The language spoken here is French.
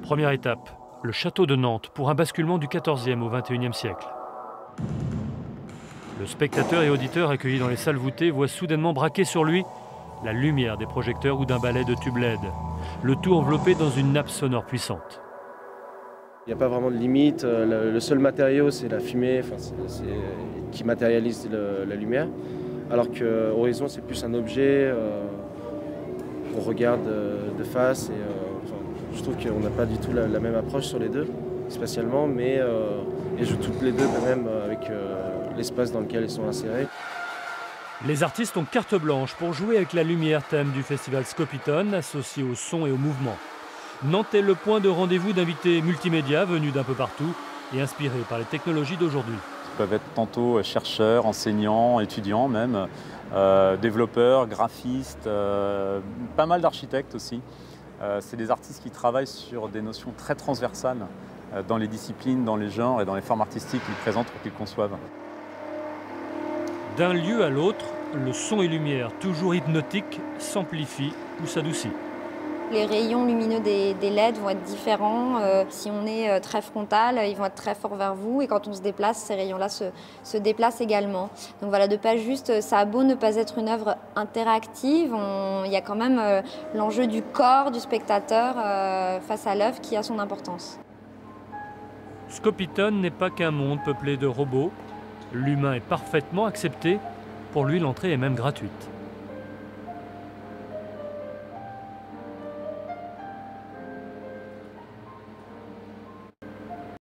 Première étape, le château de Nantes pour un basculement du XIVe au XXIe siècle. Le spectateur et auditeur accueillis dans les salles voûtées voit soudainement braquer sur lui la lumière des projecteurs ou d'un balai de tubes LED, le tout enveloppé dans une nappe sonore puissante. Il n'y a pas vraiment de limite, le seul matériau c'est la fumée qui matérialise la lumière, alors que Horizon c'est plus un objet qu'on regarde de face. Je trouve qu'on n'a pas du tout la même approche sur les deux, spatialement, mais elles jouent toutes les deux quand même avec l'espace dans lequel elles sont insérées. Les artistes ont carte blanche pour jouer avec la lumière, thème du festival Scopitone, associé au son et au mouvement. Nantes est le point de rendez-vous d'invités multimédia venus d'un peu partout et inspirés par les technologies d'aujourd'hui. Ils peuvent être tantôt chercheurs, enseignants, étudiants même, développeurs, graphistes, pas mal d'architectes aussi. C'est des artistes qui travaillent sur des notions très transversales dans les disciplines, dans les genres et dans les formes artistiques qu'ils présentent ou qu'ils conçoivent. D'un lieu à l'autre, le son et lumière, toujours hypnotiques, s'amplifient ou s'adoucit. Les rayons lumineux des LED vont être différents. Si on est très frontal, ils vont être très forts vers vous. Et quand on se déplace, ces rayons-là se déplacent également. Donc voilà, de pas juste, ça a beau ne pas être une œuvre interactive, il y a quand même l'enjeu du corps du spectateur face à l'œuvre qui a son importance. Scopitone n'est pas qu'un monde peuplé de robots. L'humain est parfaitement accepté. Pour lui, l'entrée est même gratuite.